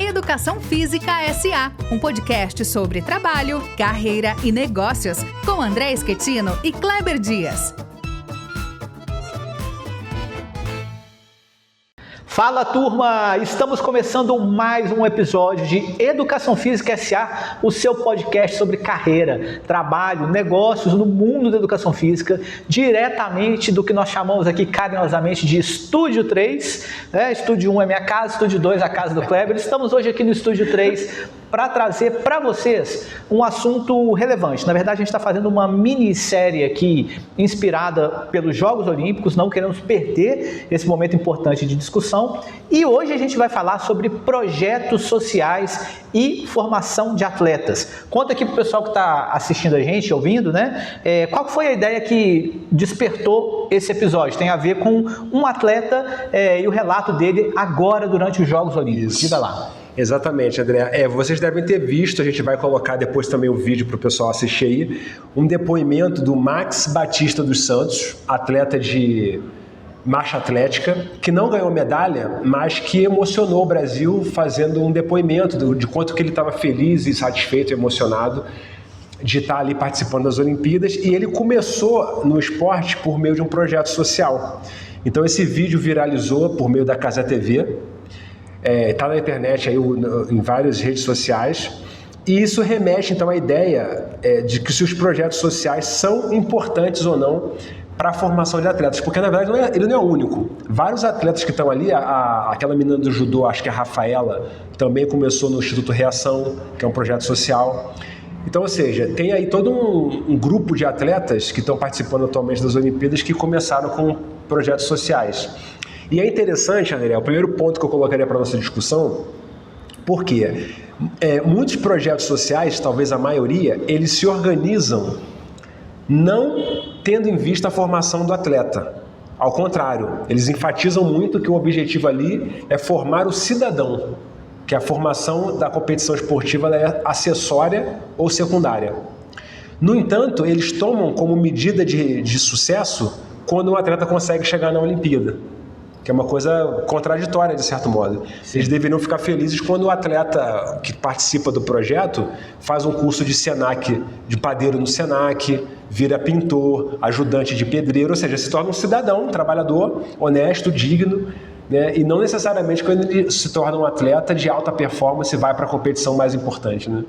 Educação Física S.A., um podcast sobre trabalho, carreira e negócios, com André Schettino e Kleber Dias. Fala, turma! Estamos começando mais um episódio de Educação Física S.A., o seu podcast sobre carreira, trabalho, negócios no mundo da educação física, diretamente do que nós chamamos aqui carinhosamente de Estúdio 3, né? Estúdio 1 é minha casa, Estúdio 2 é a casa do Kleber. Estamos hoje aqui no Estúdio 3 para trazer para vocês um assunto relevante. Na verdade, a gente está fazendo uma minissérie aqui inspirada pelos Jogos Olímpicos, não queremos perder esse momento importante de discussão. E hoje a gente vai falar sobre projetos sociais e formação de atletas. Conta aqui para o pessoal que está assistindo a gente, ouvindo, né? Qual foi a ideia que despertou esse episódio? Tem a ver com um atleta e o relato dele agora durante os Jogos Olímpicos. Isso. Diga lá. Exatamente, André. Vocês devem ter visto, a gente vai colocar depois também o vídeo para o pessoal assistir aí, um depoimento do Max Batista dos Santos, atleta de marcha atlética, que não ganhou medalha, mas que emocionou o Brasil fazendo um depoimento de quanto que ele estava feliz e satisfeito e emocionado de estar ali participando das Olimpíadas. E ele começou no esporte por meio de um projeto social. Então esse vídeo viralizou por meio da Casa TV, está na internet aí, em várias redes sociais, e isso remete então à ideia de que se os projetos sociais são importantes ou não para a formação de atletas, porque na verdade ele não é o único. Vários atletas que estão ali, aquela menina do judô, acho que a Rafaela, também começou no Instituto Reação, que é um projeto social. Então, ou seja, tem aí todo um grupo de atletas que estão participando atualmente das Olimpíadas que começaram com projetos sociais. E é interessante, André, o primeiro ponto que eu colocaria para a nossa discussão, porque muitos projetos sociais, talvez a maioria, eles se organizam não tendo em vista a formação do atleta. Ao contrário, eles enfatizam muito que o objetivo ali é formar o cidadão, que a formação da competição esportiva é acessória ou secundária. No entanto, eles tomam como medida de sucesso quando um atleta consegue chegar na Olimpíada, que é uma coisa contraditória, de certo modo. Sim. Eles deveriam ficar felizes quando o atleta que participa do projeto faz um curso de SENAC, de padeiro no SENAC, vira pintor, ajudante de pedreiro, ou seja, se torna um cidadão, um trabalhador honesto, digno, né? E não necessariamente quando ele se torna um atleta de alta performance e vai para a competição mais importante, né?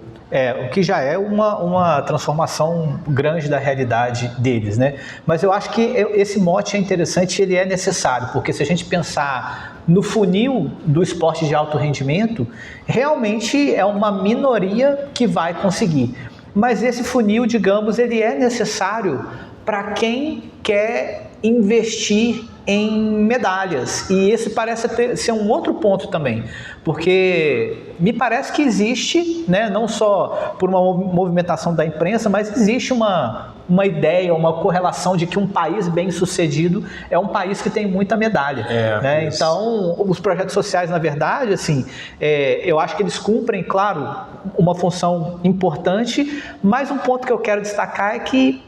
O que já é uma transformação grande da realidade deles, né? Mas eu acho que esse mote é interessante e ele é necessário, porque se a gente pensar no funil do esporte de alto rendimento, realmente é uma minoria que vai conseguir. Mas esse funil, digamos, ele é necessário para quem quer investir em medalhas, e esse parece ser um outro ponto também, porque me parece que existe, né, não só por uma movimentação da imprensa, mas existe uma ideia, uma correlação de que um país bem sucedido é um país que tem muita medalha, né? Então os projetos sociais, na verdade, assim, eu acho que eles cumprem, claro, uma função importante, mas um ponto que eu quero destacar é que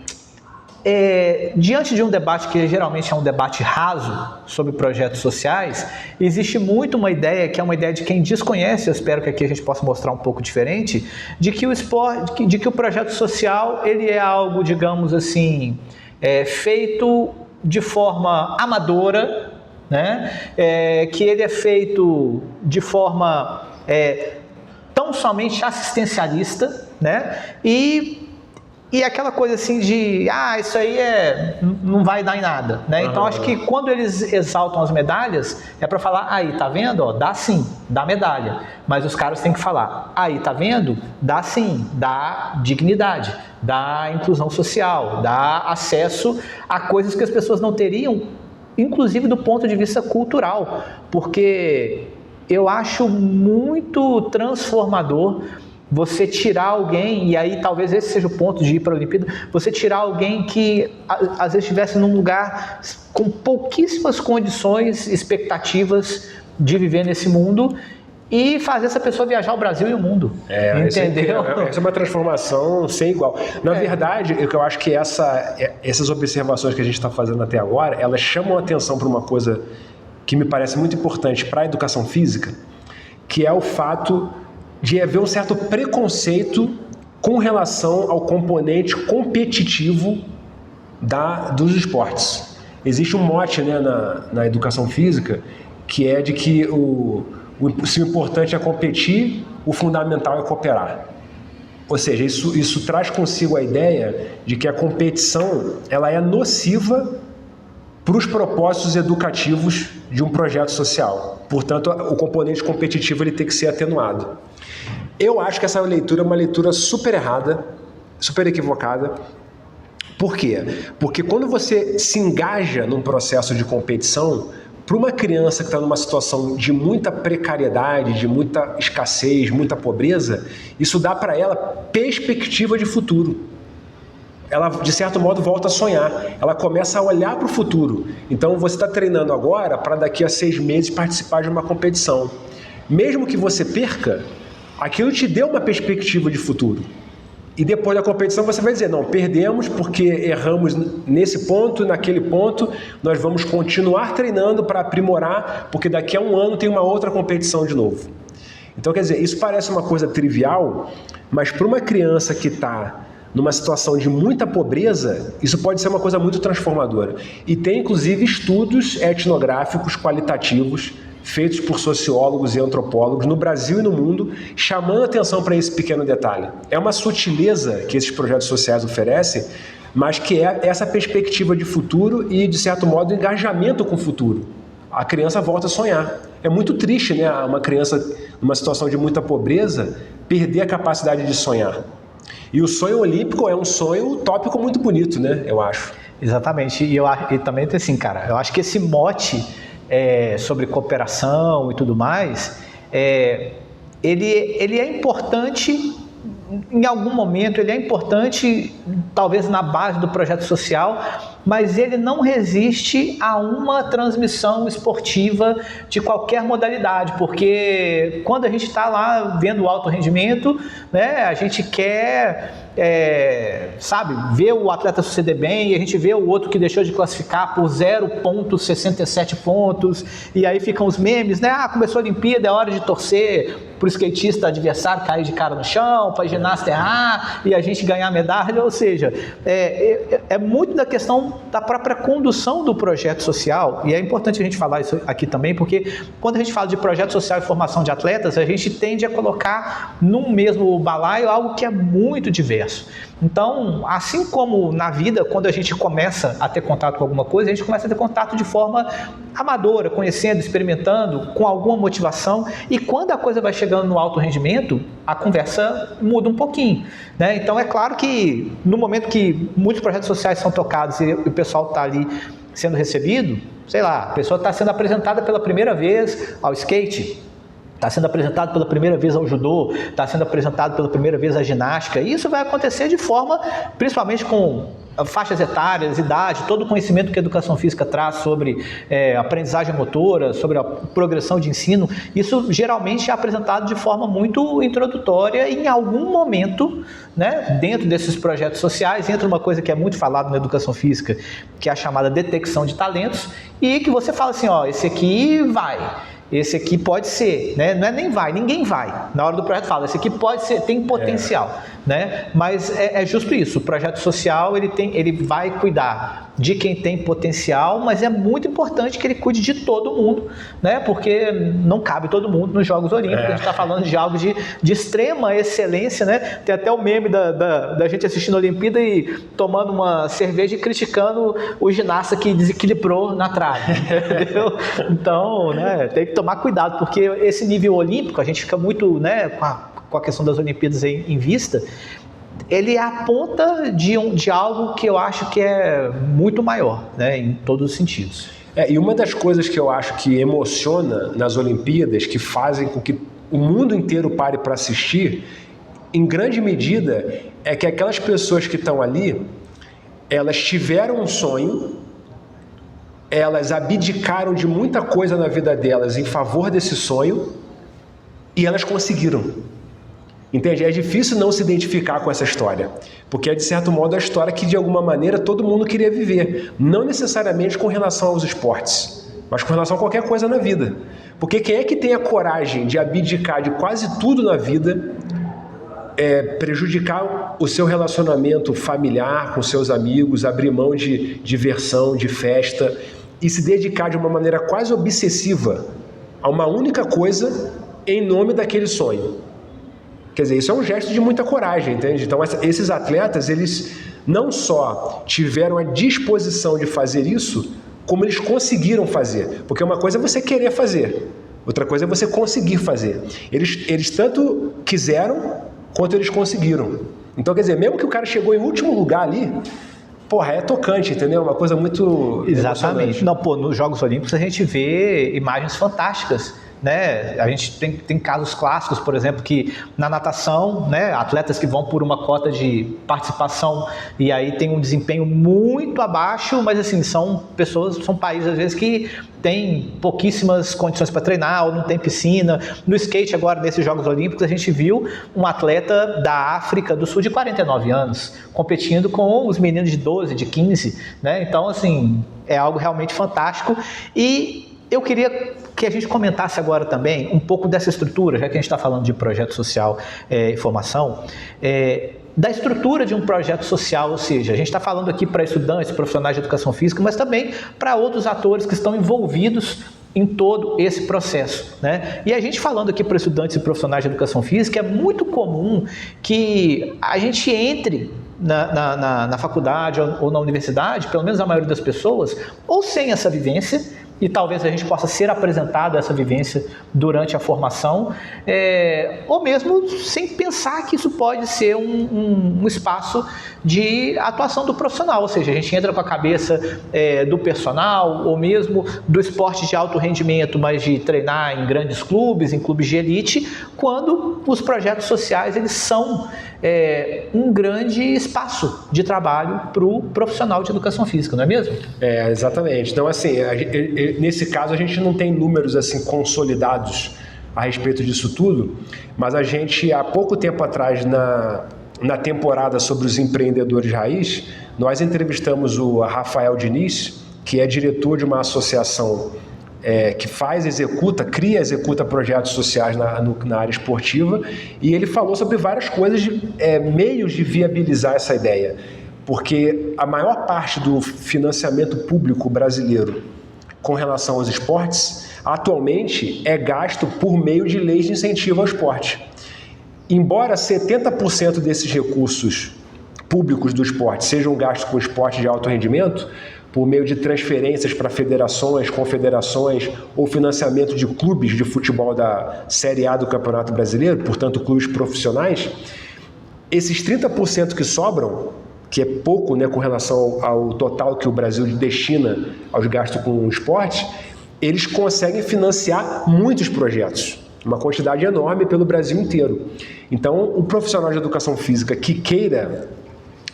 diante de um debate que geralmente é um debate raso sobre projetos sociais, existe muito uma ideia, que é uma ideia de quem desconhece, eu espero que aqui a gente possa mostrar um pouco diferente, de que o projeto social ele é algo, digamos assim, feito de forma amadora, né? Que ele é feito de forma tão somente assistencialista, né? E aquela coisa assim de, isso aí não vai dar em nada, né? Então acho que quando eles exaltam as medalhas, é para falar, aí, tá vendo? Dá sim, dá medalha. Mas os caras têm que falar, aí, tá vendo? Dá sim, dá dignidade, dá inclusão social, dá acesso a coisas que as pessoas não teriam, inclusive do ponto de vista cultural, porque eu acho muito transformador você tirar alguém, e aí talvez esse seja o ponto de ir para a Olimpíada, você tirar alguém que às vezes estivesse num lugar com pouquíssimas condições, expectativas de viver nesse mundo, e fazer essa pessoa viajar o Brasil e o mundo. Entendeu? Essa é uma transformação sem igual. Na verdade, eu acho que essas observações que a gente está fazendo até agora, elas chamam a atenção para uma coisa que me parece muito importante para a educação física, que é o fato de haver um certo preconceito com relação ao componente competitivo dos esportes. Existe um mote, né, na educação física, que é de que se o importante é competir, o fundamental é cooperar. Ou seja, isso traz consigo a ideia de que a competição ela é nociva para os propósitos educativos de um projeto social. Portanto, o componente competitivo ele tem que ser atenuado. Eu acho que essa leitura é uma leitura super errada, super equivocada. Por quê? Porque quando você se engaja num processo de competição, para uma criança que está numa situação de muita precariedade, de muita escassez, muita pobreza, isso dá para ela perspectiva de futuro. Ela, de certo modo, volta a sonhar. Ela começa a olhar para o futuro. Então, você está treinando agora para daqui a 6 meses participar de uma competição. Mesmo que você perca, aquilo te deu uma perspectiva de futuro. E depois da competição você vai dizer, não, perdemos porque erramos nesse ponto, naquele ponto, nós vamos continuar treinando para aprimorar, porque daqui a 1 ano tem uma outra competição de novo. Então, quer dizer, isso parece uma coisa trivial, mas para uma criança que está numa situação de muita pobreza, isso pode ser uma coisa muito transformadora. E tem, inclusive, estudos etnográficos qualitativos feitos por sociólogos e antropólogos no Brasil e no mundo, chamando atenção para esse pequeno detalhe. É uma sutileza que esses projetos sociais oferecem, mas que é essa perspectiva de futuro e, de certo modo, engajamento com o futuro. A criança volta a sonhar. É muito triste, né, uma criança numa situação de muita pobreza perder a capacidade de sonhar. E o sonho olímpico é um sonho utópico muito bonito, né, eu acho. Exatamente. E também tem assim, cara, eu acho que esse mote sobre cooperação e tudo mais, ele é importante em algum momento, ele é importante talvez na base do projeto social, mas ele não resiste a uma transmissão esportiva de qualquer modalidade, porque quando a gente está lá vendo o alto rendimento, né, a gente quer, ver o atleta suceder bem, e a gente vê o outro que deixou de classificar por 0,67 pontos, e aí ficam os memes, né? Começou a Olimpíada, é hora de torcer para o skatista adversário cair de cara no chão, para a ginasta errar, e a gente ganhar medalha, ou seja, é muito da questão da própria condução do projeto social, e é importante a gente falar isso aqui também, porque quando a gente fala de projeto social e formação de atletas, a gente tende a colocar num mesmo balaio algo que é muito diverso. Então, assim como na vida, quando a gente começa a ter contato com alguma coisa, a gente começa a ter contato de forma amadora, conhecendo, experimentando, com alguma motivação, e quando a coisa vai chegando no alto rendimento, a conversa muda um pouquinho, né? Então, é claro que no momento que muitos projetos sociais são tocados e o pessoal está ali sendo recebido, a pessoa está sendo apresentada pela primeira vez ao skate, está sendo apresentado pela primeira vez ao judô, está sendo apresentado pela primeira vez à ginástica, e isso vai acontecer de forma, principalmente com faixas etárias, idade, todo o conhecimento que a educação física traz sobre aprendizagem motora, sobre a progressão de ensino, isso geralmente é apresentado de forma muito introdutória e em algum momento, né, dentro desses projetos sociais, entra uma coisa que é muito falada na educação física, que é a chamada detecção de talentos, e que você fala assim, esse aqui vai, esse aqui pode ser, né? Não é nem vai, ninguém vai. Na hora do projeto fala, esse aqui pode ser, tem potencial, né? Mas é justo isso, o projeto social ele vai cuidar de quem tem potencial, mas é muito importante que ele cuide de todo mundo, né? Porque não cabe todo mundo nos Jogos Olímpicos, a gente está falando de algo de extrema excelência, né? Tem até o meme da gente assistindo a Olimpíada e tomando uma cerveja e criticando o ginasta que desequilibrou na trave, entendeu? Então, né, tem que tomar cuidado, porque esse nível olímpico, a gente fica muito, né, com a questão das Olimpíadas em vista, ele é a ponta de algo que eu acho que é muito maior, né, em todos os sentidos. E uma das coisas que eu acho que emociona nas Olimpíadas, que fazem com que o mundo inteiro pare para assistir, em grande medida, é que aquelas pessoas que estão ali, elas tiveram um sonho, elas abdicaram de muita coisa na vida delas em favor desse sonho e elas conseguiram. Entende? É difícil não se identificar com essa história, porque é, de certo modo, a história que, de alguma maneira, todo mundo queria viver. Não necessariamente com relação aos esportes, mas com relação a qualquer coisa na vida. Porque quem é que tem a coragem de abdicar de quase tudo na vida, prejudicar o seu relacionamento familiar com seus amigos, abrir mão de diversão, de festa e se dedicar de uma maneira quase obsessiva a uma única coisa em nome daquele sonho? Quer dizer, isso é um gesto de muita coragem, entende? Então, esses atletas, eles não só tiveram a disposição de fazer isso, como eles conseguiram fazer. Porque uma coisa é você querer fazer, outra coisa é você conseguir fazer. Eles tanto quiseram quanto eles conseguiram. Então, quer dizer, mesmo que o cara chegou em último lugar ali, porra, é tocante, entendeu? Uma coisa muito... Exatamente. Não, pô, nos Jogos Olímpicos a gente vê imagens fantásticas, né? A gente tem casos clássicos, por exemplo, que na natação, né, atletas que vão por uma cota de participação e aí tem um desempenho muito abaixo, mas assim, são países às vezes que têm pouquíssimas condições para treinar ou não tem piscina. No skate agora, nesses Jogos Olímpicos, a gente viu um atleta da África do Sul de 49 anos competindo com os meninos de 12, de 15, né? Então, assim, é algo realmente fantástico. E eu queria que a gente comentasse agora também um pouco dessa estrutura, já que a gente está falando de projeto social e formação, da estrutura de um projeto social, ou seja, a gente está falando aqui para estudantes, profissionais de educação física, mas também para outros atores que estão envolvidos em todo esse processo, né? E a gente falando aqui para estudantes e profissionais de educação física, é muito comum que a gente entre na faculdade ou na universidade, pelo menos a maioria das pessoas, ou sem essa vivência, e talvez a gente possa ser apresentado essa vivência durante a formação, ou mesmo sem pensar que isso pode ser um espaço de atuação do profissional, ou seja, a gente entra com a cabeça do personal, ou mesmo do esporte de alto rendimento, mas de treinar em grandes clubes, em clubes de elite, quando os projetos sociais eles são um grande espaço de trabalho para o profissional de educação física, não é mesmo? Exatamente. Então, assim, nesse caso a gente não tem números assim consolidados a respeito disso tudo, mas a gente, há pouco tempo atrás, na temporada sobre os empreendedores raiz, nós entrevistamos o Rafael Diniz, que é diretor de uma associação que cria e executa projetos sociais na área esportiva, e ele falou sobre várias coisas, meios de viabilizar essa ideia, porque a maior parte do financiamento público brasileiro com relação aos esportes, atualmente é gasto por meio de leis de incentivo ao esporte. Embora 70% desses recursos públicos do esporte sejam gastos com esporte de alto rendimento, por meio de transferências para federações, confederações ou financiamento de clubes de futebol da Série A do Campeonato Brasileiro, portanto clubes profissionais, esses 30% que sobram, que é pouco, né, com relação ao total que o Brasil destina aos gastos com o esporte, eles conseguem financiar muitos projetos, uma quantidade enorme pelo Brasil inteiro. Então, o profissional de educação física que queira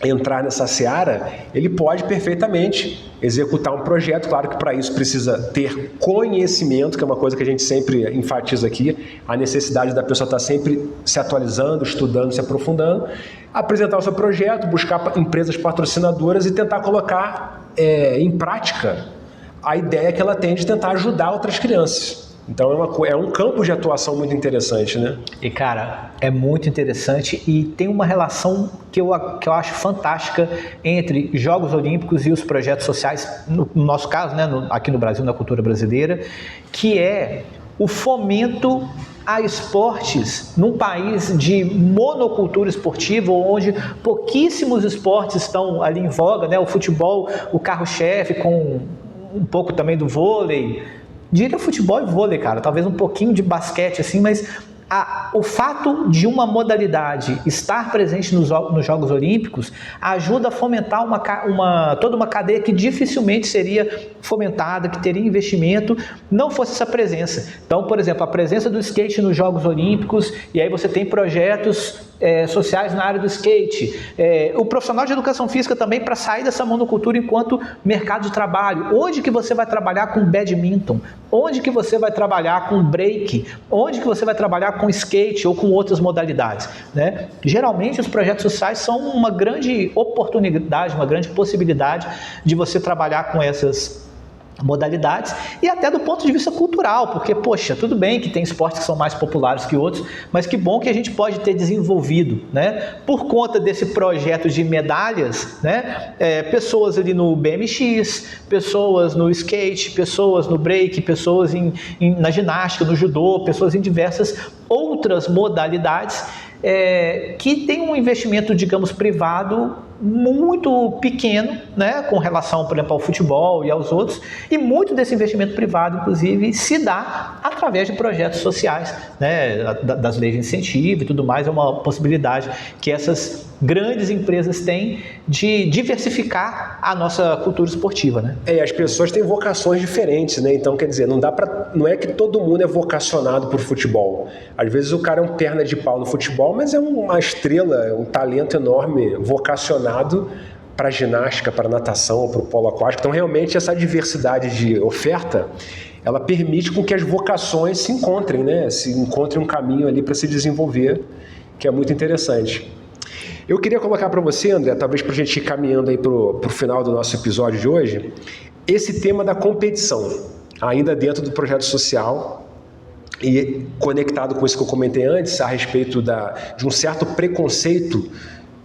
entrar nessa seara, ele pode perfeitamente executar um projeto. Claro que para isso precisa ter conhecimento, que é uma coisa que a gente sempre enfatiza aqui, a necessidade da pessoa estar sempre se atualizando, estudando, se aprofundando, apresentar o seu projeto, buscar empresas patrocinadoras e tentar colocar em prática a ideia que ela tem de tentar ajudar outras crianças. Então é um campo de atuação muito interessante, né? E cara, é muito interessante e tem uma relação que eu acho fantástica entre Jogos Olímpicos e os projetos sociais, no nosso caso, né, aqui no Brasil, na cultura brasileira, que é o fomento a esportes num país de monocultura esportiva, onde pouquíssimos esportes estão ali em voga, né? O futebol, o carro-chefe, com um pouco também do vôlei. Diria futebol e vôlei, cara, talvez um pouquinho de basquete, assim, mas o fato de uma modalidade estar presente nos Jogos Olímpicos ajuda a fomentar toda uma cadeia que dificilmente seria fomentada, que teria investimento, não fosse essa presença. Então, por exemplo, a presença do skate nos Jogos Olímpicos, e aí você tem projetos sociais na área do skate, o profissional de educação física também para sair dessa monocultura enquanto mercado de trabalho. Onde que você vai trabalhar com badminton? Onde que você vai trabalhar com break? Onde que você vai trabalhar com skate ou com outras modalidades, né? Geralmente os projetos sociais são uma grande oportunidade, uma grande possibilidade de você trabalhar com essas modalidades e até do ponto de vista cultural, porque, poxa, tudo bem que tem esportes que são mais populares que outros, mas que bom que a gente pode ter desenvolvido, né, por conta desse projeto de medalhas, né, pessoas ali no BMX, pessoas no skate, pessoas no break, pessoas na ginástica, no judô, pessoas em diversas outras modalidades que tem um investimento, digamos, privado muito pequeno, né, com relação, por exemplo, ao futebol e aos outros, e muito desse investimento privado, inclusive, se dá através de projetos sociais, né, das leis de incentivo e tudo mais. É uma possibilidade que essas grandes empresas têm de diversificar a nossa cultura esportiva, né? As pessoas têm vocações diferentes, né? Então, quer dizer, não é que todo mundo é vocacionado por futebol. Às vezes o cara é um perna de pau no futebol, mas é uma estrela, é um talento enorme, vocacionado para ginástica, para natação, para o polo aquático. Então, realmente, essa diversidade de oferta, ela permite com que as vocações se encontrem, né? Se encontrem um caminho ali para se desenvolver, que é muito interessante. Eu queria colocar para você, André, talvez para a gente ir caminhando aí para o final do nosso episódio de hoje, esse tema da competição, ainda dentro do projeto social e conectado com isso que eu comentei antes, a respeito de um certo preconceito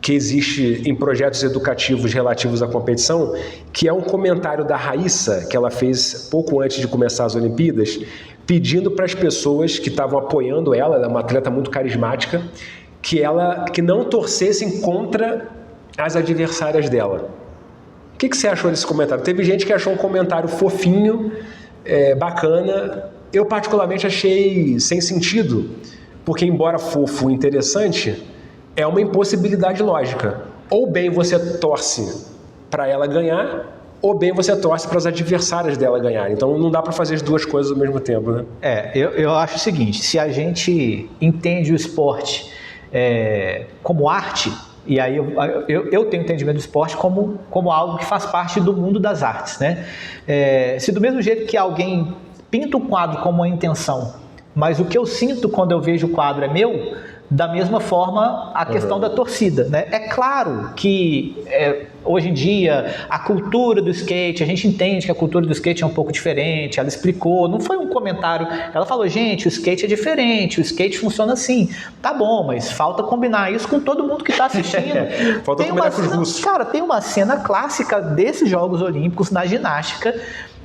que existe em projetos educativos relativos à competição, que é um comentário da Raíssa, que ela fez pouco antes de começar as Olimpíadas, pedindo para as pessoas que estavam apoiando ela é uma atleta muito carismática, que não torcessem contra as adversárias dela. O que você achou desse comentário? Teve gente que achou um comentário fofinho, bacana. Eu particularmente achei sem sentido, porque embora fofo e interessante, é uma impossibilidade lógica. Ou bem você torce para ela ganhar, ou bem você torce para as adversárias dela ganharem. Então não dá para fazer as duas coisas ao mesmo tempo, né? Eu acho o seguinte, se a gente entende o esporte como arte, e aí eu tenho entendimento do esporte como algo que faz parte do mundo das artes, né? Se do mesmo jeito que alguém pinta o quadro com uma intenção, mas o que eu sinto quando eu vejo o quadro é meu, da mesma forma a questão da torcida, né? É claro que hoje em dia a cultura do skate, a gente entende que a cultura do skate é um pouco diferente, ela explicou, não foi um comentário, ela falou, gente, o skate é diferente, o skate funciona assim, tá bom, mas falta combinar isso com todo mundo que está assistindo. Falta combinar com os russos. Cara, tem uma cena clássica desses Jogos Olímpicos na ginástica,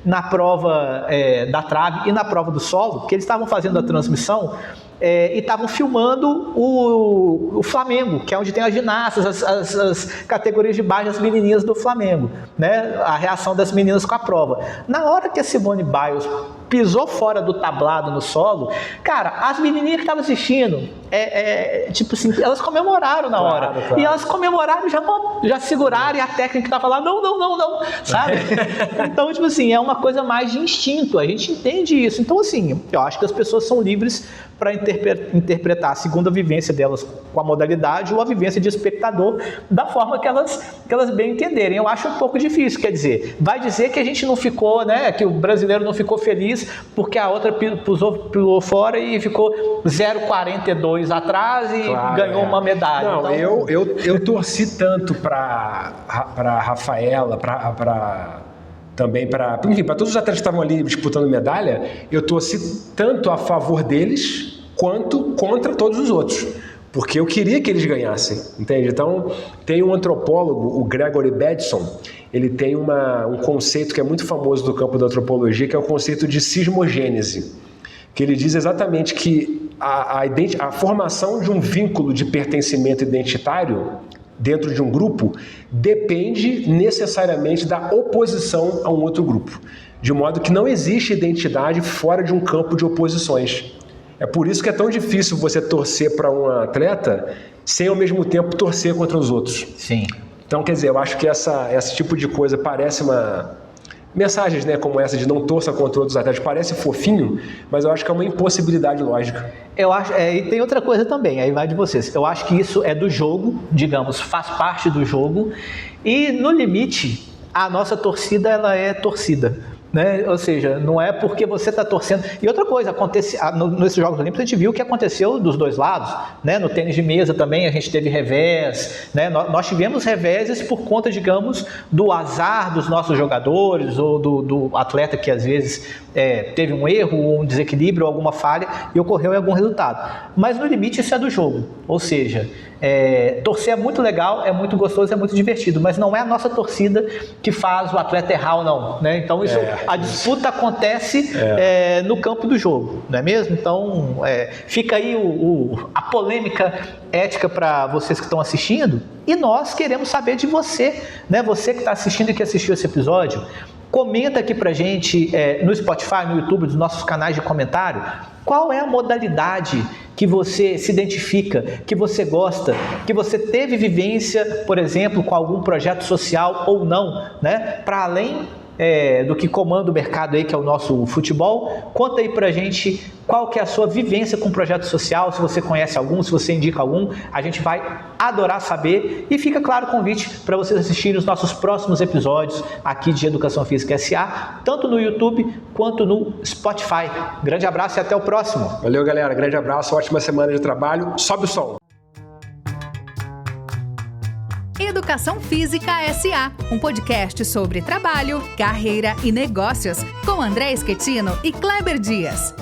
na prova da trave e na prova do solo, que eles estavam fazendo a transmissão e estavam filmando o Flamengo, que é onde tem as ginastas, as categorias de base, as menininhas do Flamengo, né? A reação das meninas com a prova. Na hora que a Simone Biles pisou fora do tablado no solo, cara, as menininhas que estavam assistindo, tipo assim, elas comemoraram na hora. Claro. E elas comemoraram e já seguraram, e a técnica estava lá, não, sabe? Então, tipo assim, é uma coisa mais de instinto, a gente entende isso. Então, assim, eu acho que as pessoas são livres para interpretar a segunda vivência delas com a modalidade ou a vivência de espectador da forma que elas bem entenderem. Eu acho um pouco difícil, quer dizer, vai dizer que a gente não ficou, né, que o brasileiro não ficou feliz porque a outra pulou fora e ficou 0,42 atrás e ganhou uma medalha. Não, então... eu torci tanto para Rafaela, também para todos os atletas que estavam ali disputando medalha, eu torci tanto a favor deles quanto contra todos os outros, porque eu queria que eles ganhassem, entende? Então, tem um antropólogo, o Gregory Bateson, ele tem um conceito que é muito famoso do campo da antropologia, que é o conceito de sismogênese, que ele diz exatamente que a formação de um vínculo de pertencimento identitário dentro de um grupo depende necessariamente da oposição a um outro grupo, de modo que não existe identidade fora de um campo de oposições. É por isso que é tão difícil você torcer para um atleta sem ao mesmo tempo torcer contra os outros. Sim. Então, quer dizer, eu acho que esse tipo de coisa parece mensagens, né, como essa de não torça contra outros atletas, parece fofinho, mas eu acho que é uma impossibilidade lógica. Eu acho, e tem outra coisa também, aí vai de vocês. Eu acho que isso é do jogo, digamos, faz parte do jogo, e no limite, a nossa torcida, ela é torcida. né? Ou seja, não é porque você está torcendo. E outra coisa, nesses Jogos Olímpicos a gente viu o que aconteceu dos dois lados, né? No tênis de mesa também a gente teve revés, né? Nós tivemos reveses por conta, digamos, do azar dos nossos jogadores ou do atleta que às vezes teve um erro, um desequilíbrio, alguma falha e ocorreu em algum resultado. Mas no limite isso é do jogo, ou seja, torcer é muito legal, é muito gostoso, é muito divertido, mas não é a nossa torcida que faz o atleta errar ou não, né? Então a disputa acontece no campo do jogo, não é mesmo? Então fica aí a polêmica ética para vocês que estão assistindo, e nós queremos saber de você, né? Você que está assistindo e que assistiu esse episódio, comenta aqui pra gente no Spotify, no YouTube, dos nossos canais de comentário, qual é a modalidade que você se identifica, que você gosta, que você teve vivência, por exemplo, com algum projeto social ou não, né? Para além do que comanda o mercado aí, que é o nosso futebol, conta aí pra gente qual que é a sua vivência com projeto social, se você conhece algum, se você indica algum, a gente vai adorar saber, e fica claro o convite para vocês assistirem os nossos próximos episódios aqui de Educação Física SA, tanto no YouTube quanto no Spotify. Grande abraço e até o próximo. Valeu, galera, grande abraço, ótima semana de trabalho, sobe o som. Educação Física SA, um podcast sobre trabalho, carreira e negócios, com André Schettino e Kleber Dias.